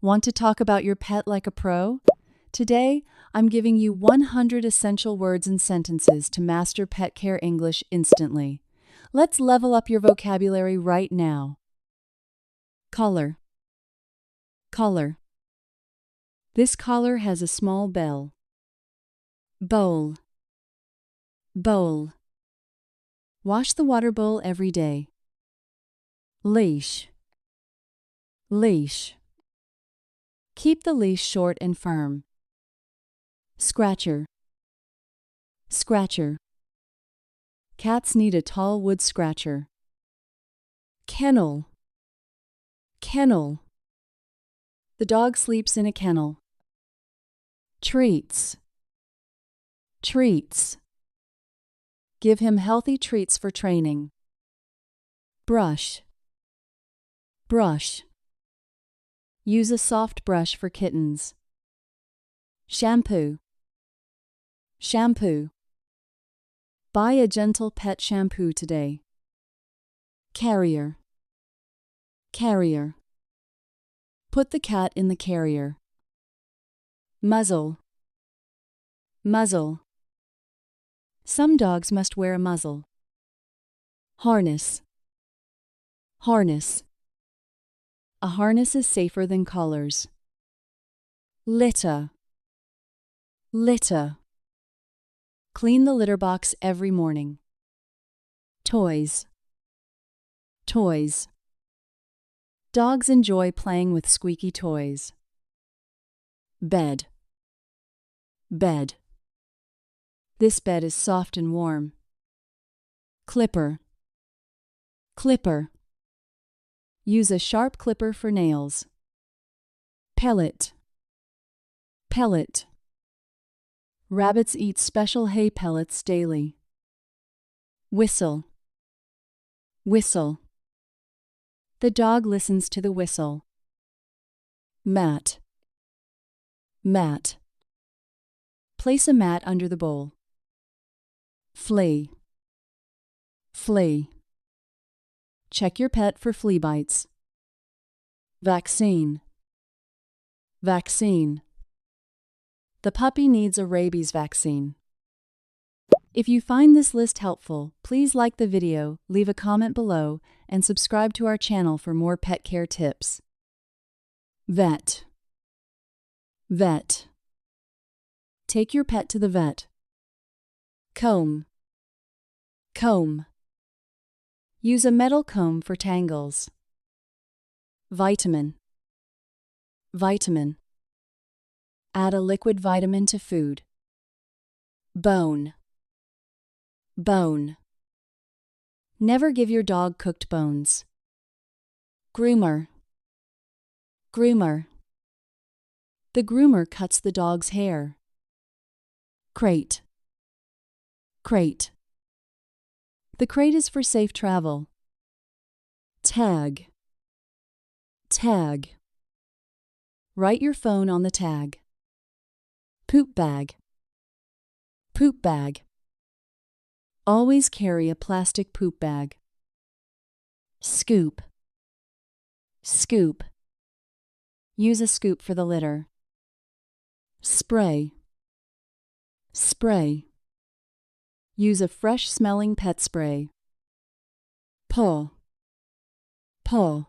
Want to talk about your pet like a pro? Today, I'm giving you 100 essential words and sentences to master pet care English instantly. Let's level up your vocabulary right now. Collar. Collar. This collar has a small bell. Bowl. Bowl. Wash the water bowl every day. Leash. Leash. Keep the leash short and firm. Scratcher. Scratcher. Cats need a tall wood scratcher. Kennel. Kennel. The dog sleeps in a kennel. Treats. Treats. Give him healthy treats for training. Brush. Brush. Use a soft brush for kittens. Shampoo. Shampoo. Buy a gentle pet shampoo today. Carrier. Carrier. Put the cat in the carrier. Muzzle. Muzzle. Some dogs must wear a muzzle. Harness. Harness. A harness is safer than collars. Litter. Litter. Clean the litter box every morning. Toys. Toys. Dogs enjoy playing with squeaky toys. Bed. Bed. This bed is soft and warm. Clipper. Clipper. Use a sharp clipper for nails. Pellet. Pellet. Rabbits eat special hay pellets daily. Whistle. Whistle. The dog listens to the whistle. Mat. Mat. Place a mat under the bowl. Flea. Flea. Check your pet for flea bites. Vaccine. Vaccine. The puppy needs a rabies vaccine. If you find this list helpful, please like the video, leave a comment below, and subscribe to our channel for more pet care tips. Vet. Vet. Take your pet to the vet. Comb. Comb. Use a metal comb for tangles. Vitamin. Vitamin. Add a liquid vitamin to food. Bone. Bone. Never give your dog cooked bones. Groomer. Groomer. The groomer cuts the dog's hair. Crate. Crate. The crate is for safe travel. Tag. Tag. Write your phone on the tag. Poop bag. Poop bag. Always carry a plastic poop bag. Scoop. Scoop. Use a scoop for the litter. Spray. Spray. Use a fresh-smelling pet spray. Paw. Paw.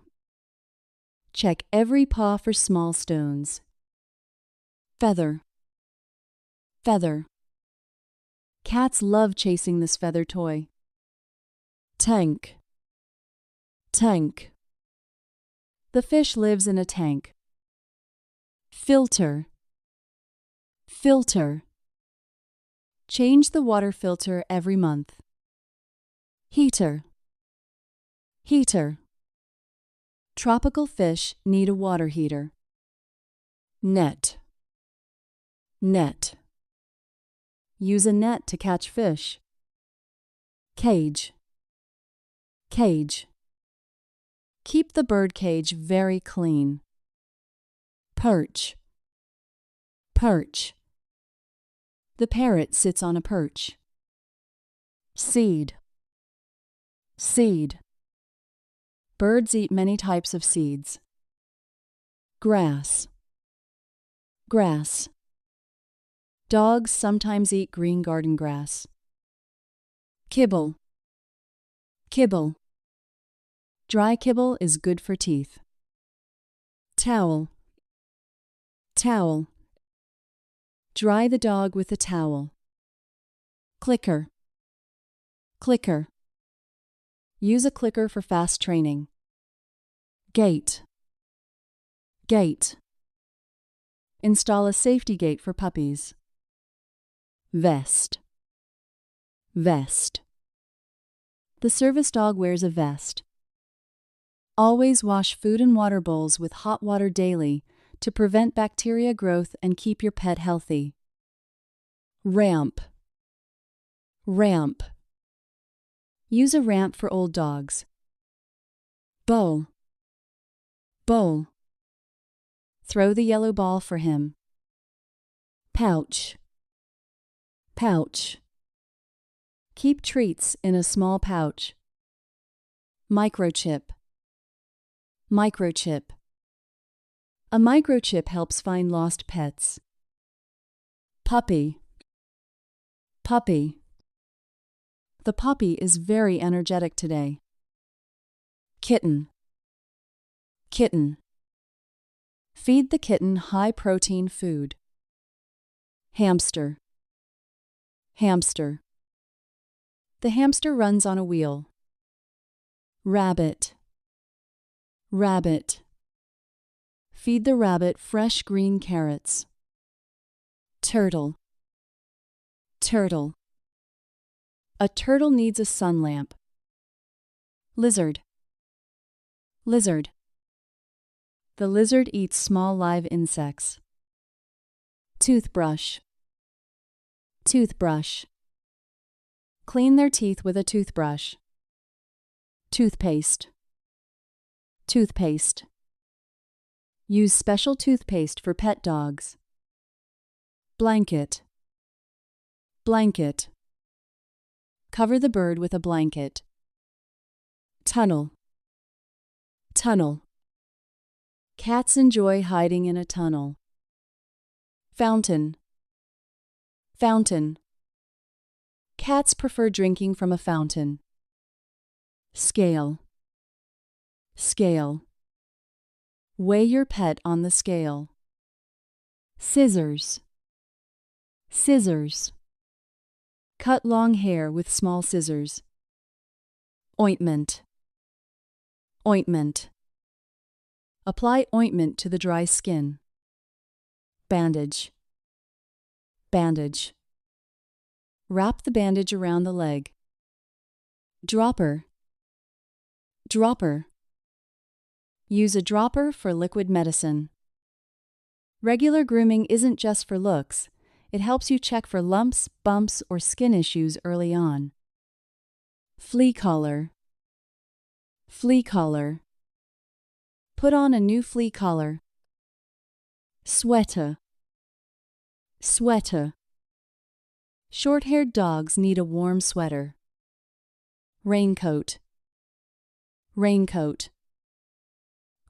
Check every paw for small stones. Feather. Feather. Cats love chasing this feather toy. Tank. Tank. The fish lives in a tank. Filter. Filter. Change the water filter every month. Heater. Heater. Tropical fish need a water heater. Net. Net. Use a net to catch fish. Cage. Cage. Keep the bird cage very clean. Perch. Perch. The parrot sits on a perch. Seed. Seed. Birds eat many types of seeds. Grass. Grass. Dogs sometimes eat green garden grass. Kibble. Kibble. Dry kibble is good for teeth. Towel. Towel. Dry the dog with a towel. Clicker. Clicker. Use a clicker for fast training. Gate. Gate. Install a safety gate for puppies. Vest. Vest. The service dog wears a vest. Always wash food and water bowls with hot water daily to prevent bacteria growth and keep your pet healthy. Ramp. Ramp. Use a ramp for old dogs. Bowl. Bowl. Throw the yellow ball for him. Pouch. Pouch. Keep treats in a small pouch. Microchip. Microchip. A microchip helps find lost pets. Puppy. Puppy. The puppy is very energetic today. Kitten. Kitten. Feed the kitten high-protein food. Hamster. Hamster. The hamster runs on a wheel. Rabbit. Rabbit. Feed the rabbit fresh green carrots. Turtle. Turtle. A turtle needs a sun lamp. Lizard. Lizard. The lizard eats small live insects. Toothbrush. Toothbrush. Clean their teeth with a toothbrush. Toothpaste. Toothpaste. Use special toothpaste for pet dogs. Blanket. Blanket. Cover the bird with a blanket. Tunnel. Tunnel. Cats enjoy hiding in a tunnel. Fountain. Fountain. Cats prefer drinking from a fountain. Scale. Scale. Weigh your pet on the scale. Scissors. Scissors. Cut long hair with small scissors. Ointment. Ointment. Apply ointment to the dry skin. Bandage. Bandage. Wrap the bandage around the leg. Dropper. Dropper. Use a dropper for liquid medicine. Regular grooming isn't just for looks. It helps you check for lumps, bumps, or skin issues early on. Flea collar. Flea collar. Put on a new flea collar. Sweater. Sweater. Short-haired dogs need a warm sweater. Raincoat. Raincoat.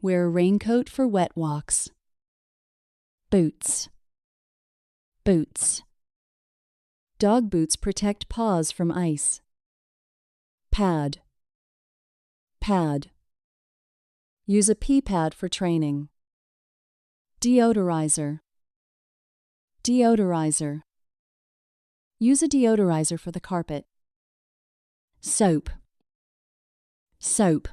Wear a raincoat for wet walks. Boots. Boots. Dog boots protect paws from ice. Pad. Pad. Use a pee pad for training. Deodorizer. Deodorizer. Use a deodorizer for the carpet. Soap. Soap.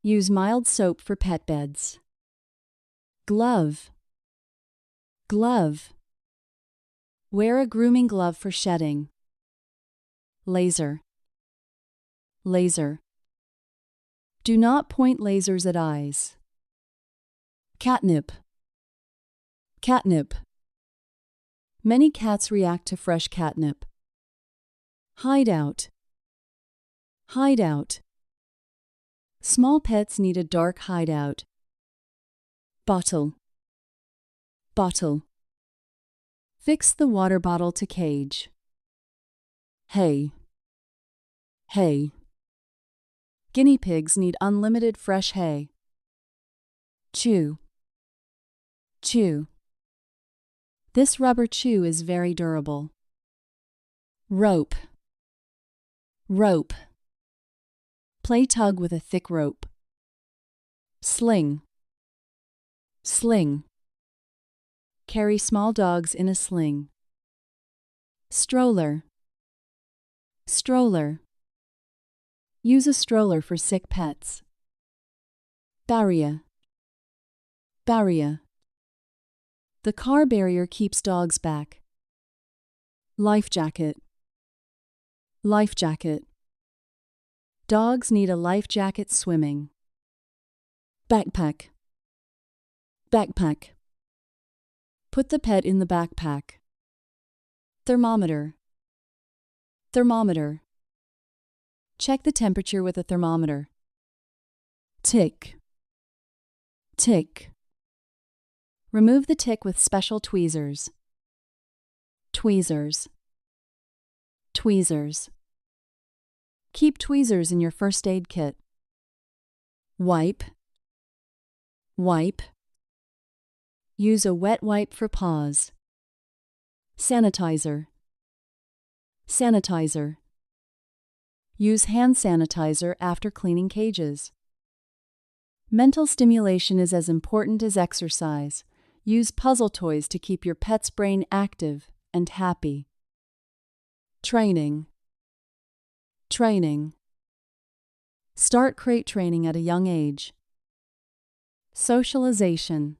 Use mild soap for pet beds. Glove. Glove. Wear a grooming glove for shedding. Laser. Laser. Do not point lasers at eyes. Catnip. Catnip. Many cats react to fresh catnip. Hideout. Hideout. Small pets need a dark hideout. Bottle. Bottle. Fix the water bottle to cage. Hay. Hay. Guinea pigs need unlimited fresh hay. Chew. Chew. This rubber chew is very durable. Rope. Rope. Play tug with a thick rope. Sling. Sling. Carry small dogs in a sling. Stroller. Stroller. Use a stroller for sick pets. Barrier. Barrier. The car barrier keeps dogs back. Life jacket. Life jacket. Dogs need a life jacket swimming. Backpack. Backpack. Put the pet in the backpack. Thermometer. Thermometer. Check the temperature with a thermometer. Tick. Tick. Remove the tick with special tweezers. Tweezers. Tweezers. Keep tweezers in your first aid kit. Wipe. Wipe. Use a wet wipe for paws. Sanitizer. Sanitizer. Use hand sanitizer after cleaning cages. Mental stimulation is as important as exercise. Use puzzle toys to keep your pet's brain active and happy. Training. Training. Start crate training at a young age. Socialization.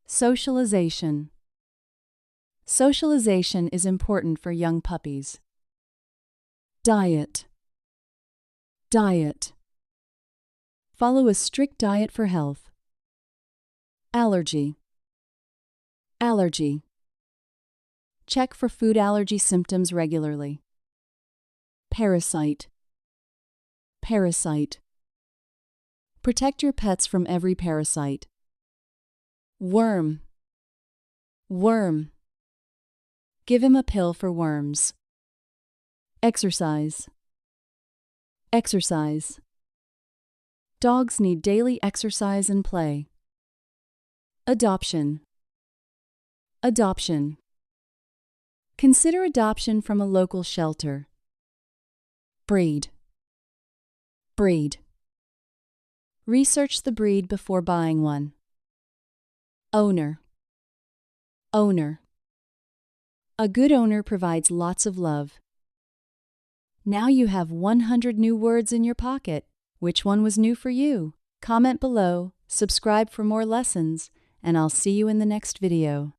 Socialization. Socialization is important for young puppies. Diet. Diet. Follow a strict diet for health. Allergy. Allergy. Check for food allergy symptoms regularly. Parasite. Parasite. Protect your pets from every parasite. Worm. Worm. Give him a pill for worms. Exercise. Exercise. Dogs need daily exercise and play. Adoption. Adoption. Consider adoption from a local shelter. Breed. Breed. Research the breed before buying one. Owner. Owner. A good owner provides lots of love. Now you have 100 new words in your pocket. Which one was new for you? Comment below, subscribe for more lessons, and I'll see you in the next video.